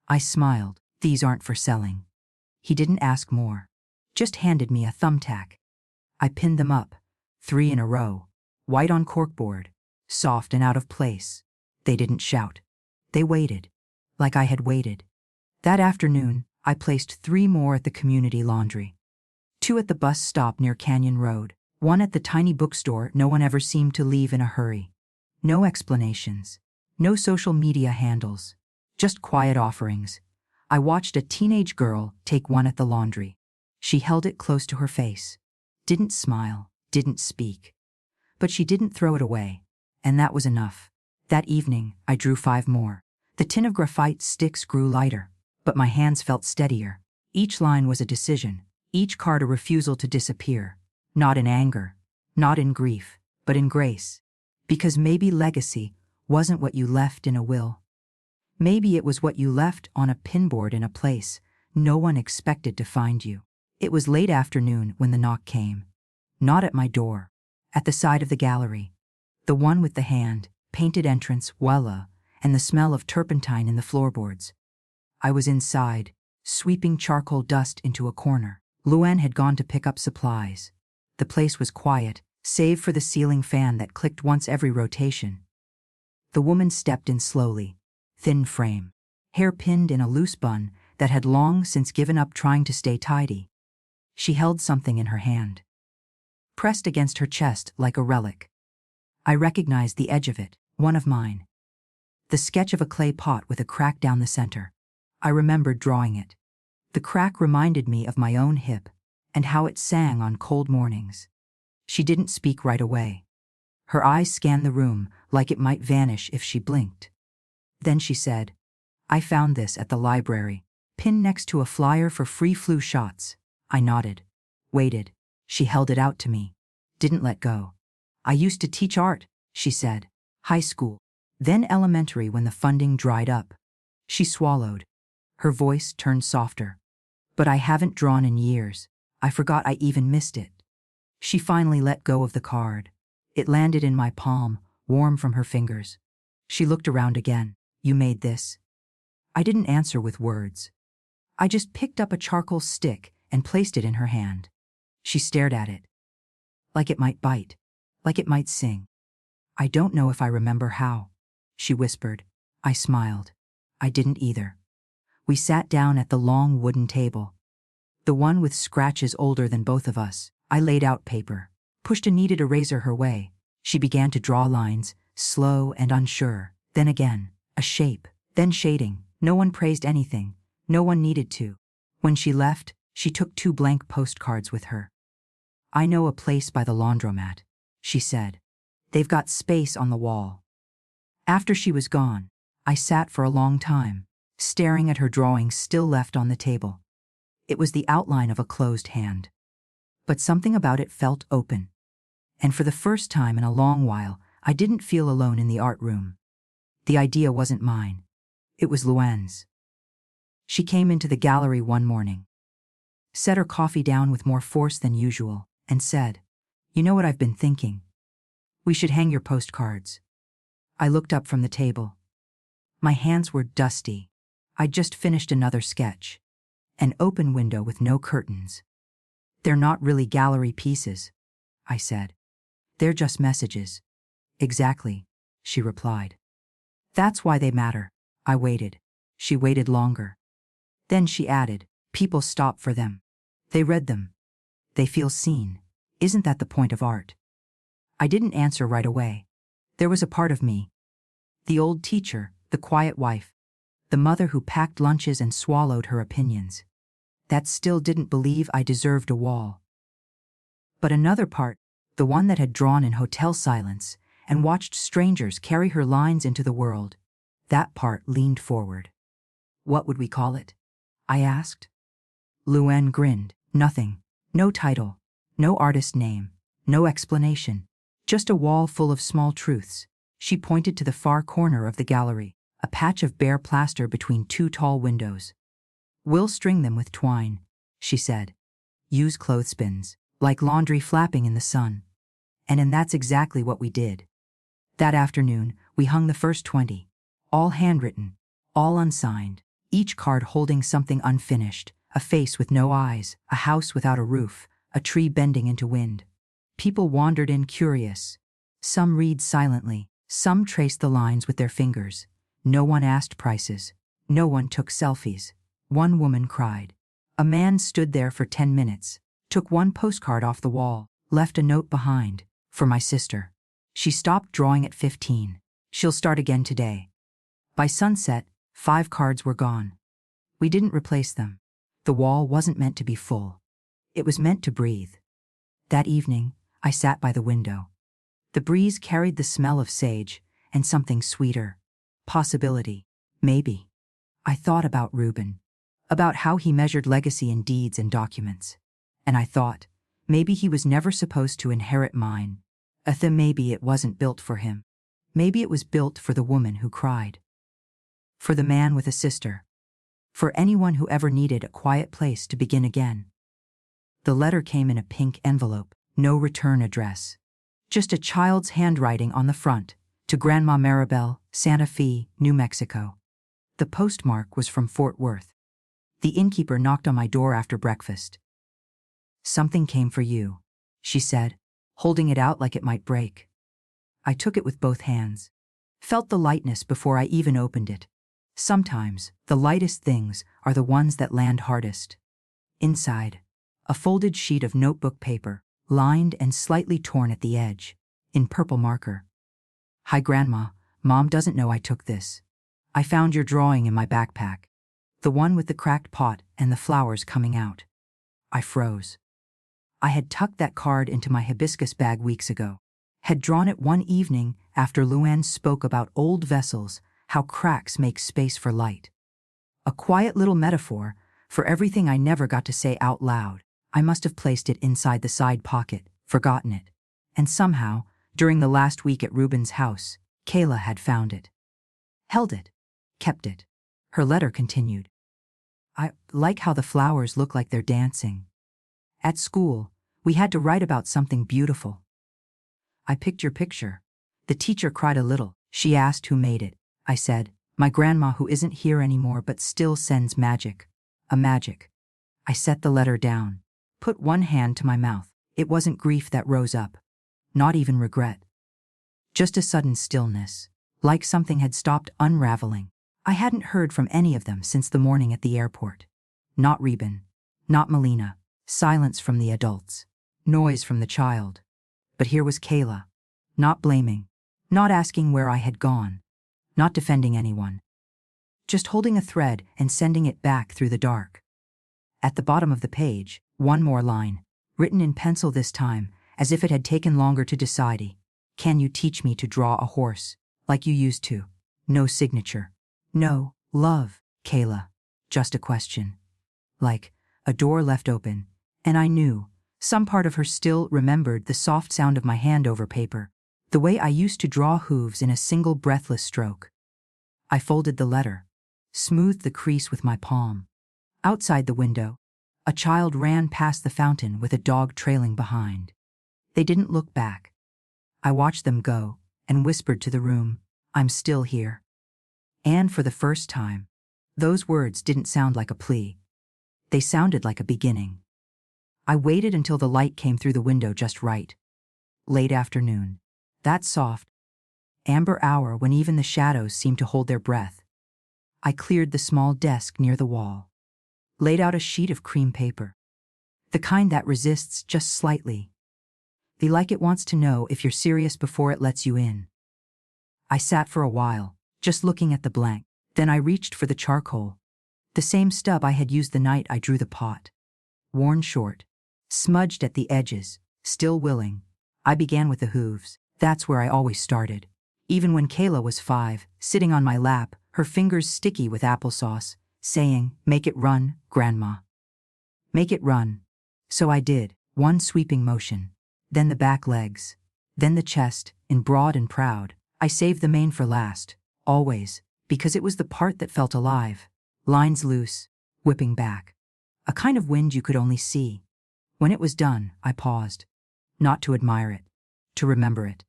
I smiled. These aren't for selling. He didn't ask more, just handed me a thumbtack. I pinned them up, 3 in a row, white on corkboard, soft and out of place. They didn't shout. They waited, like I had waited. That afternoon, I placed 3 more at the community laundry. 2 at the bus stop near Canyon Road, 1 at the tiny bookstore no one ever seemed to leave in a hurry. No explanations, no social media handles, just quiet offerings. I watched a teenage girl take 1 at the laundry. She held it close to her face, didn't smile, didn't speak. But she didn't throw it away, and that was enough. That evening, I drew 5 more. The tin of graphite sticks grew lighter, but my hands felt steadier. Each line was a decision, each card a refusal to disappear. Not in anger, not in grief, but in grace. Because maybe legacy wasn't what you left in a will. Maybe it was what you left on a pinboard in a place no one expected to find you. It was late afternoon when the knock came. Not at my door. At the side of the gallery. The one with the hand-painted entrance, voila, and the smell of turpentine in the floorboards. I was inside, sweeping charcoal dust into a corner. Luann had gone to pick up supplies. The place was quiet, save for the ceiling fan that clicked once every rotation. The woman stepped in slowly, thin frame, hair pinned in a loose bun that had long since given up trying to stay tidy. She held something in her hand, pressed against her chest like a relic. I recognized the edge of it, one of mine. The sketch of a clay pot with a crack down the center. I remembered drawing it. The crack reminded me of my own hip and how it sang on cold mornings. She didn't speak right away. Her eyes scanned the room like it might vanish if she blinked. Then she said, I found this at the library, pinned next to a flyer for free flu shots. I nodded, waited. She held it out to me, didn't let go. I used to teach art, she said. High school, then elementary when the funding dried up. She swallowed. Her voice turned softer. But I haven't drawn in years. I forgot I even missed it. She finally let go of the card. It landed in my palm, warm from her fingers. She looked around again. You made this? I didn't answer with words. I just picked up a charcoal stick and placed it in her hand. She stared at it. Like it might bite, like it might sing. I don't know if I remember how, she whispered. I smiled. I didn't either. We sat down at the long wooden table. The one with scratches older than both of us. I laid out paper, pushed a kneaded eraser her way. She began to draw lines, slow and unsure. Then again, a shape, then shading. No one praised anything. No one needed to. When she left, she took 2 blank postcards with her. I know a place by the laundromat, she said. They've got space on the wall. After she was gone, I sat for a long time, staring at her drawing still left on the table. It was the outline of a closed hand. But something about it felt open. And for the first time in a long while, I didn't feel alone in the art room. The idea wasn't mine. It was Luann's. She came into the gallery one morning, set her coffee down with more force than usual, and said, You know what I've been thinking? We should hang your postcards. I looked up from the table. My hands were dusty. I'd just finished another sketch. An open window with no curtains. They're not really gallery pieces, I said. They're just messages. Exactly, she replied. That's why they matter. I waited. She waited longer. Then she added, people stop for them. They read them. They feel seen. Isn't that the point of art? I didn't answer right away. There was a part of me. The old teacher, the quiet wife, the mother who packed lunches and swallowed her opinions, that still didn't believe I deserved a wall. But another part, the one that had drawn in hotel silence and watched strangers carry her lines into the world, that part leaned forward. What would we call it? I asked. Luann grinned. Nothing. No title. No artist name. No explanation. Just a wall full of small truths. She pointed to the far corner of the gallery, a patch of bare plaster between two tall windows. We'll string them with twine, she said. Use clothespins, like laundry flapping in the sun. And that's exactly what we did. That afternoon, we hung the first 20. All handwritten, all unsigned, each card holding something unfinished, a face with no eyes, a house without a roof, a tree bending into wind. People wandered in curious. Some read silently, some traced the lines with their fingers. No one asked prices. No one took selfies. One woman cried. A man stood there for 10 minutes, took one postcard off the wall, left a note behind, for my sister. She stopped drawing at 15. She'll start again today. By sunset, 5 cards were gone. We didn't replace them. The wall wasn't meant to be full. It was meant to breathe. That evening, I sat by the window. The breeze carried the smell of sage and something sweeter. Possibility. Maybe. I thought about Reuben. About how he measured legacy in deeds and documents. And I thought, maybe he was never supposed to inherit mine. Maybe it wasn't built for him. Maybe it was built for the woman who cried. For the man with a sister. For anyone who ever needed a quiet place to begin again. The letter came in a pink envelope, no return address. Just a child's handwriting on the front, to Grandma Maribel, Santa Fe, New Mexico. The postmark was from Fort Worth. The innkeeper knocked on my door after breakfast. Something came for you, she said, holding it out like it might break. I took it with both hands. Felt the lightness before I even opened it. Sometimes, the lightest things are the ones that land hardest. Inside, a folded sheet of notebook paper, lined and slightly torn at the edge, in purple marker. Hi Grandma, Mom doesn't know I took this. I found your drawing in my backpack. The one with the cracked pot and the flowers coming out. I froze. I had tucked that card into my hibiscus bag weeks ago. Had drawn it one evening after Luann spoke about old vessels, how cracks make space for light. A quiet little metaphor for everything I never got to say out loud. I must have placed it inside the side pocket, forgotten it. And somehow, during the last week at Reuben's house, Kayla had found it. Held it. Kept it. Her letter continued. I like how the flowers look like they're dancing. At school, we had to write about something beautiful. I picked your picture. The teacher cried a little. She asked who made it. I said, my grandma who isn't here anymore but still sends magic. A magic. I set the letter down. Put one hand to my mouth. It wasn't grief that rose up. Not even regret. Just a sudden stillness, like something had stopped unraveling. I hadn't heard from any of them since the morning at the airport. Not Reuben. Not Melina. Silence from the adults. Noise from the child. But here was Kayla. Not blaming. Not asking where I had gone. Not defending anyone. Just holding a thread and sending it back through the dark. At the bottom of the page, one more line, written in pencil this time, as if it had taken longer to decide. Can you teach me to draw a horse, like you used to? No signature. No, love, Kayla. Just a question. Like, a door left open, and I knew, some part of her still remembered the soft sound of my hand over paper, the way I used to draw hooves in a single breathless stroke. I folded the letter, smoothed the crease with my palm. Outside the window, a child ran past the fountain with a dog trailing behind. They didn't look back. I watched them go and whispered to the room, I'm still here. And for the first time, those words didn't sound like a plea. They sounded like a beginning. I waited until the light came through the window just right. Late afternoon. That soft, amber hour when even the shadows seemed to hold their breath. I cleared the small desk near the wall, laid out a sheet of cream paper, the kind that resists just slightly, the like it wants to know if you're serious before it lets you in. I sat for a while, just looking at the blank. Then I reached for the charcoal, the same stub I had used the night I drew the pot. Worn short, smudged at the edges, still willing, I began with the hooves. That's where I always started. Even when Kayla was 5, sitting on my lap, her fingers sticky with applesauce, saying, "Make it run, Grandma. Make it run." So I did, one sweeping motion, then the back legs, then the chest, in broad and proud. I saved the mane for last, always, because it was the part that felt alive. Lines loose, whipping back. A kind of wind you could only see. When it was done, I paused. Not to admire it, to remember it.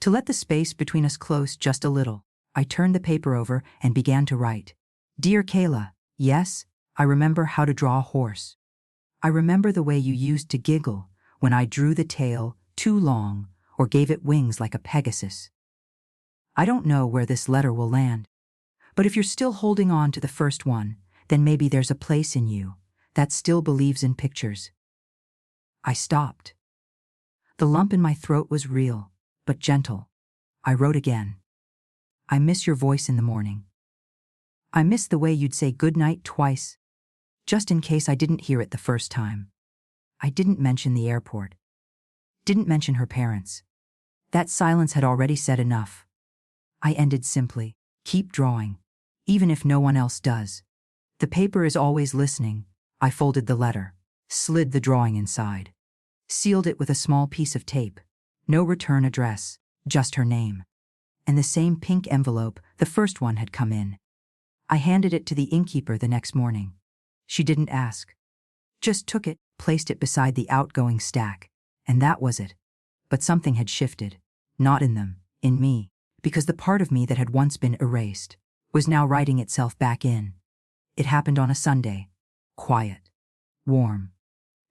To let the space between us close just a little. I turned the paper over and began to write. "Dear Kayla, yes, I remember how to draw a horse. I remember the way you used to giggle when I drew the tail too long or gave it wings like a Pegasus. I don't know where this letter will land, but if you're still holding on to the first one, then maybe there's a place in you that still believes in pictures." I stopped. The lump in my throat was real, but gentle. I wrote again. "I miss your voice in the morning. I miss the way you'd say goodnight twice, just in case I didn't hear it the first time." I didn't mention the airport. Didn't mention her parents. That silence had already said enough. I ended simply, "Keep drawing, even if no one else does. The paper is always listening." I folded the letter, slid the drawing inside, sealed it with a small piece of tape. No return address, just her name. And the same pink envelope the first one had come in. I handed it to the innkeeper the next morning. She didn't ask. Just took it, placed it beside the outgoing stack, and that was it. But something had shifted. Not in them, in me, because the part of me that had once been erased was now writing itself back in. It happened on a Sunday. Quiet. Warm.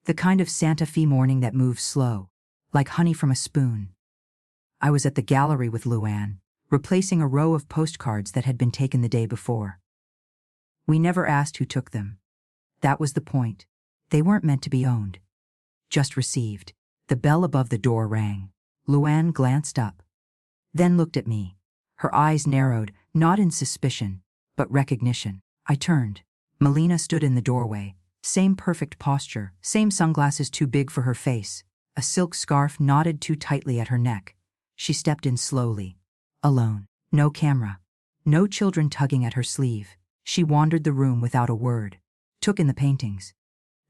The kind of Santa Fe morning that moves slow, like honey from a spoon. I was at the gallery with Luann, replacing a row of postcards that had been taken the day before. We never asked who took them. That was the point. They weren't meant to be owned. Just received. The bell above the door rang. Luann glanced up, then looked at me. Her eyes narrowed, not in suspicion, but recognition. I turned. Melina stood in the doorway. Same perfect posture, same sunglasses too big for her face. A silk scarf knotted too tightly at her neck. She stepped in slowly. Alone. No camera. No children tugging at her sleeve. She wandered the room without a word. Took in the paintings.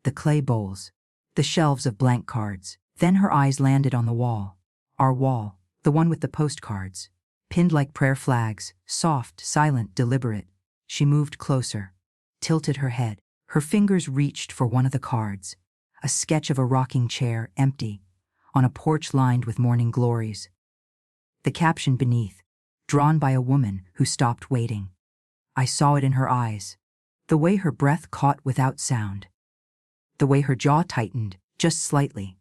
The clay bowls. The shelves of blank cards. Then her eyes landed on the wall. Our wall. The one with the postcards. Pinned like prayer flags. Soft, silent, deliberate. She moved closer. Tilted her head. Her fingers reached for one of the cards. A sketch of a rocking chair, empty, on a porch lined with morning glories. The caption beneath, drawn by a woman who stopped waiting. I saw it in her eyes. The way her breath caught without sound. The way her jaw tightened, just slightly.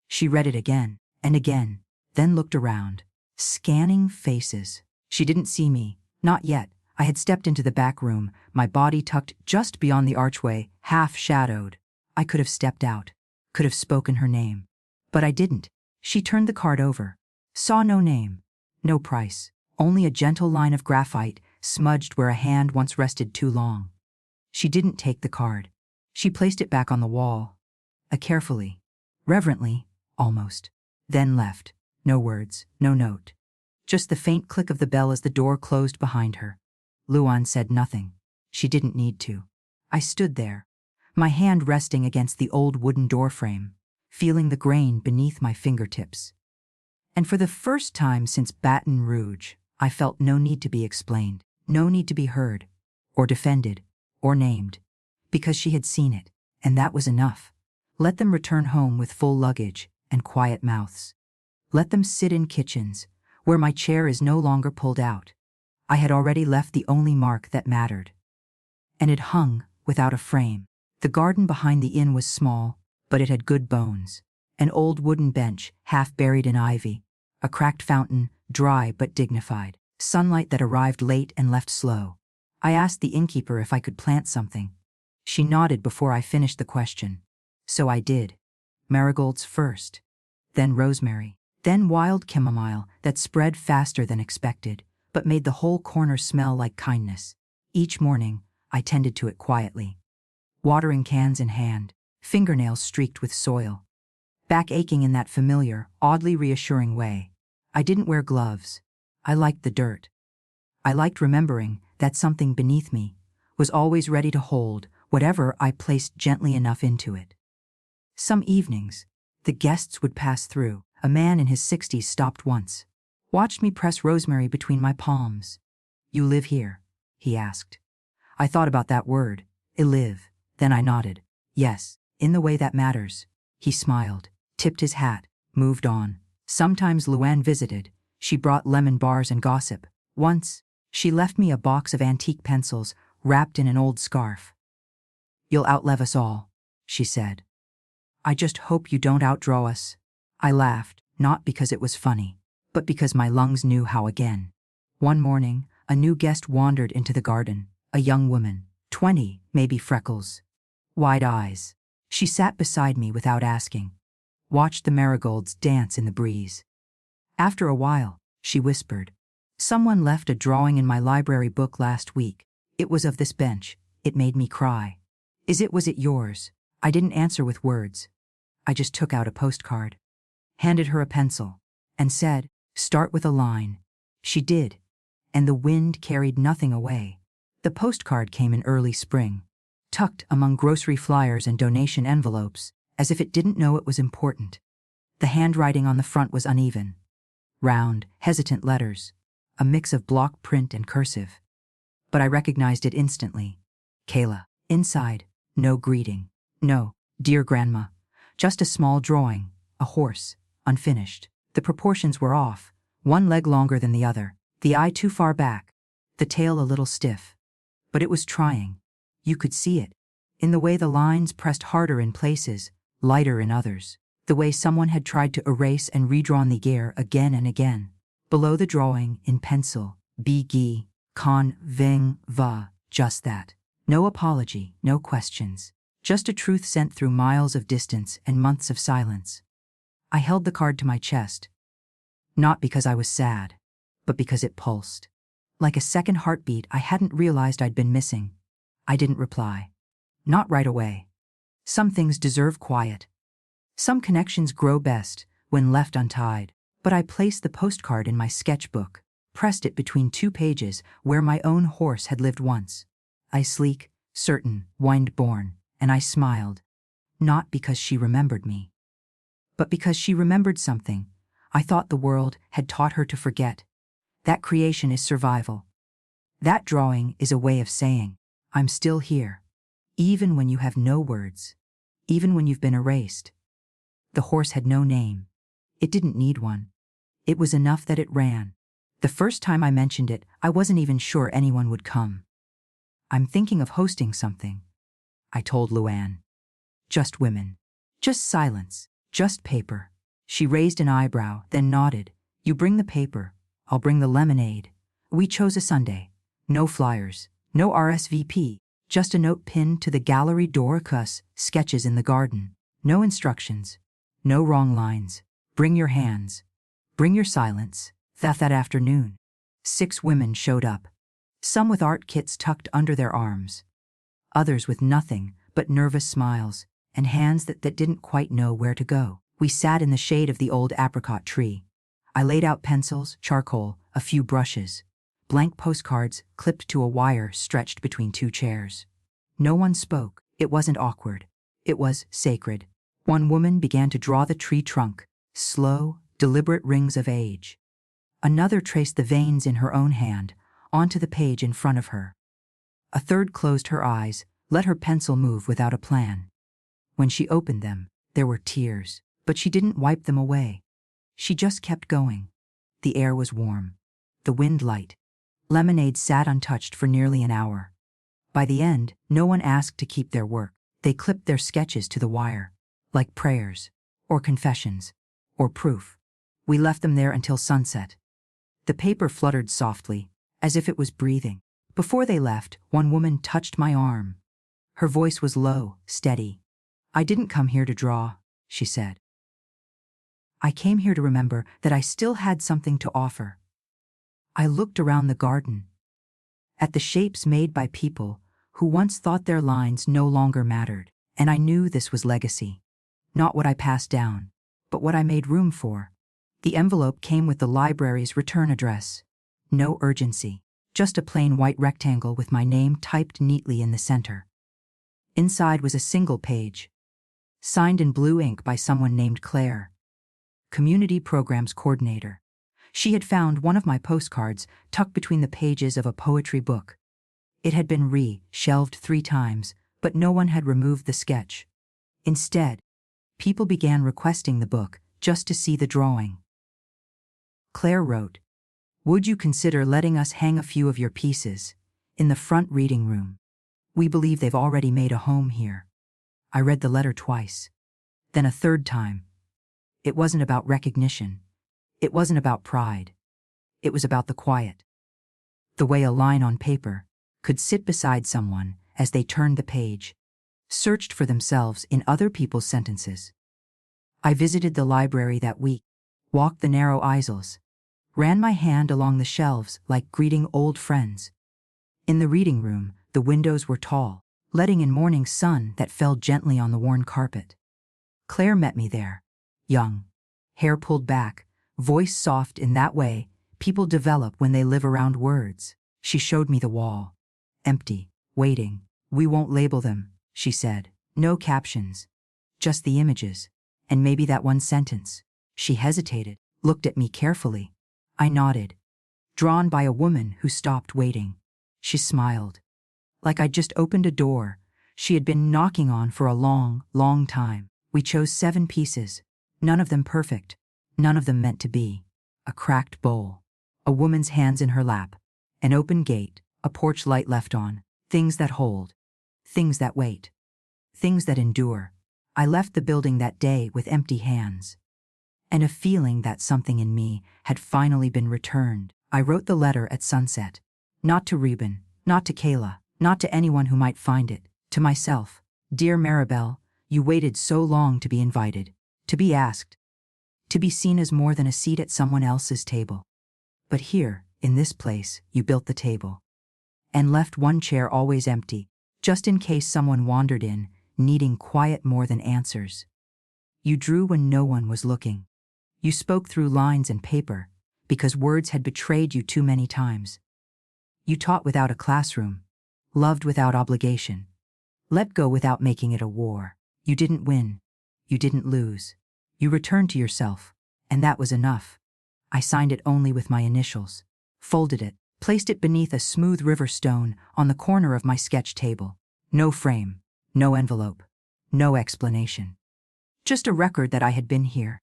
She read it again and again, then looked around, scanning faces. She didn't see me, not yet. I had stepped into the back room, my body tucked just beyond the archway, half-shadowed. I could have stepped out, could have spoken her name. But I didn't. She turned the card over. Saw no name, no price, only a gentle line of graphite smudged where a hand once rested too long. She didn't take the card. She placed it back on the wall, carefully, reverently, almost. Then left. No words, no note. Just the faint click of the bell as the door closed behind her. Luann said nothing. She didn't need to. I stood there, my hand resting against the old wooden doorframe, feeling the grain beneath my fingertips. And for the first time since Baton Rouge, I felt no need to be explained, no need to be heard, or defended, or named, because she had seen it, and that was enough. Let them return home with full luggage and quiet mouths. Let them sit in kitchens, where my chair is no longer pulled out. I had already left the only mark that mattered. And it hung without a frame. The garden behind the inn was small, but it had good bones. An old wooden bench, half buried in ivy. A cracked fountain, dry but dignified. Sunlight that arrived late and left slow. I asked the innkeeper if I could plant something. She nodded before I finished the question. So I did. Marigolds first. Then rosemary. Then wild chamomile that spread faster than expected, but made the whole corner smell like kindness. Each morning, I tended to it quietly. Watering cans in hand, fingernails streaked with soil. Back aching in that familiar, oddly reassuring way. I didn't wear gloves. I liked the dirt. I liked remembering that something beneath me was always ready to hold whatever I placed gently enough into it. Some evenings, the guests would pass through. A man in his 60s stopped once, watched me press rosemary between my palms. "You live here?" he asked. I thought about that word, live, then I nodded. "Yes, in the way that matters." He smiled, tipped his hat, moved on. Sometimes Luann visited. She brought lemon bars and gossip. Once, she left me a box of antique pencils wrapped in an old scarf. "You'll outlive us all," she said. "I just hope you don't outdraw us." I laughed, not because it was funny, but because my lungs knew how again. One morning, a new guest wandered into the garden, a young woman, 20, maybe freckles. Wide eyes. She sat beside me without asking, watched the marigolds dance in the breeze. After a while, she whispered, "Someone left a drawing in my library book last week. It was of this bench. It made me cry." Was it yours?" I didn't answer with words. I just took out a postcard, handed her a pencil, and said, "Start with a line." She did, and the wind carried nothing away. The postcard came in early spring, tucked among grocery flyers and donation envelopes, as if it didn't know it was important. The handwriting on the front was uneven. Round, hesitant letters, a mix of block print and cursive. But I recognized it instantly. Kayla. Inside, no greeting. No, "Dear Grandma," just a small drawing, a horse, unfinished. The proportions were off, one leg longer than the other, the eye too far back, the tail a little stiff. But it was trying. You could see it, in the way the lines pressed harder in places, lighter in others, the way someone had tried to erase and redrawn the gear again and again. Below the drawing, in pencil, "Bigi, con, ving, va," just that. No apology, no questions. Just a truth sent through miles of distance and months of silence. I held the card to my chest, not because I was sad, but because it pulsed. Like a second heartbeat I hadn't realized I'd been missing. I didn't reply. Not right away. Some things deserve quiet. Some connections grow best when left untied. But I placed the postcard in my sketchbook, pressed it between two pages where my own horse had lived once. I sleek, certain, wind-born, and I smiled. Not because she remembered me, but because she remembered something I thought the world had taught her to forget. That creation is survival. That drawing is a way of saying, "I'm still here," even when you have no words, even when you've been erased. The horse had no name. It didn't need one. It was enough that it ran. The first time I mentioned it, I wasn't even sure anyone would come. "I'm thinking of hosting something," I told Luann. "Just women. Just silence. Just paper." She raised an eyebrow, then nodded. "You bring the paper. I'll bring the lemonade." We chose a Sunday. No flyers. No RSVP. Just a note pinned to the gallery door across "Sketches in the Garden." No instructions. No wrong lines. Bring your hands. Bring your silence. That afternoon, 6 women showed up. Some with art kits tucked under their arms. Others with nothing but nervous smiles and hands that didn't quite know where to go. We sat in the shade of the old apricot tree. I laid out pencils, charcoal, a few brushes, blank postcards clipped to a wire stretched between 2 chairs. No one spoke. It wasn't awkward. It was sacred. One woman began to draw the tree trunk, slow, deliberate rings of age. Another traced the veins in her own hand onto the page in front of her. A third closed her eyes, let her pencil move without a plan. When she opened them, there were tears, but she didn't wipe them away. She just kept going. The air was warm, the wind light. Lemonade sat untouched for nearly an hour. By the end, no one asked to keep their work. They clipped their sketches to the wire, like prayers, or confessions, or proof. We left them there until sunset. The paper fluttered softly, as if it was breathing. Before they left, one woman touched my arm. Her voice was low, steady. "I didn't come here to draw," she said. "I came here to remember that I still had something to offer." I looked around the garden, at the shapes made by people who once thought their lines no longer mattered, and I knew this was legacy. Not what I passed down, but what I made room for. The envelope came with the library's return address. No urgency, just a plain white rectangle with my name typed neatly in the center. Inside was a single page, signed in blue ink by someone named Claire, Community Programs Coordinator. She had found one of my postcards tucked between the pages of a poetry book. It had been shelved 3 times, but no one had removed the sketch. Instead, people began requesting the book just to see the drawing. Claire wrote, "Would you consider letting us hang a few of your pieces in the front reading room? We believe they've already made a home here." I read the letter twice, then a third time. It wasn't about recognition. It wasn't about pride. It was about the quiet. The way a line on paper could sit beside someone as they turned the page, searched for themselves in other people's sentences. I visited the library that week, walked the narrow aisles, ran my hand along the shelves like greeting old friends. In the reading room, the windows were tall, letting in morning sun that fell gently on the worn carpet. Claire met me there, young, hair pulled back, voice soft in that way people develop when they live around words. She showed me the wall. Empty, waiting. "We won't label them," she said. "No captions. Just the images. And maybe that one sentence." She hesitated, looked at me carefully. I nodded, drawn by a woman who stopped waiting. She smiled, like I'd just opened a door she had been knocking on for a long, long time. We chose 7 pieces, none of them perfect, none of them meant to be. A cracked bowl, a woman's hands in her lap, an open gate, a porch light left on, things that hold, things that wait, things that endure. I left the building that day with empty hands, and a feeling that something in me had finally been returned. I wrote the letter at sunset, not to Reuben, not to Kayla, not to anyone who might find it, to myself. "Dear Maribel, you waited so long to be invited, to be asked, to be seen as more than a seat at someone else's table. But here, in this place, you built the table, and left one chair always empty, just in case someone wandered in, needing quiet more than answers. You drew when no one was looking. You spoke through lines and paper, because words had betrayed you too many times. You taught without a classroom, loved without obligation, let go without making it a war. You didn't win. You didn't lose. You returned to yourself, and that was enough." I signed it only with my initials, folded it, placed it beneath a smooth river stone on the corner of my sketch table. No frame, no envelope, no explanation. Just a record that I had been here.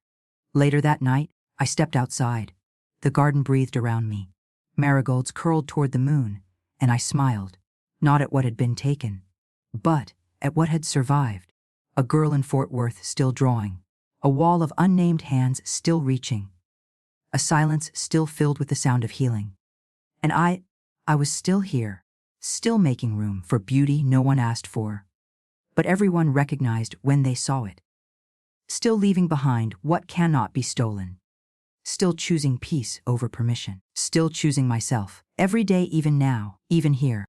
Later that night, I stepped outside. The garden breathed around me. Marigolds curled toward the moon, and I smiled, not at what had been taken, but at what had survived. A girl in Fort Worth still drawing, a wall of unnamed hands still reaching, a silence still filled with the sound of healing. And I was still here, still making room for beauty no one asked for, but everyone recognized when they saw it. Still leaving behind what cannot be stolen. Still choosing peace over permission. Still choosing myself. Every day, even now, even here.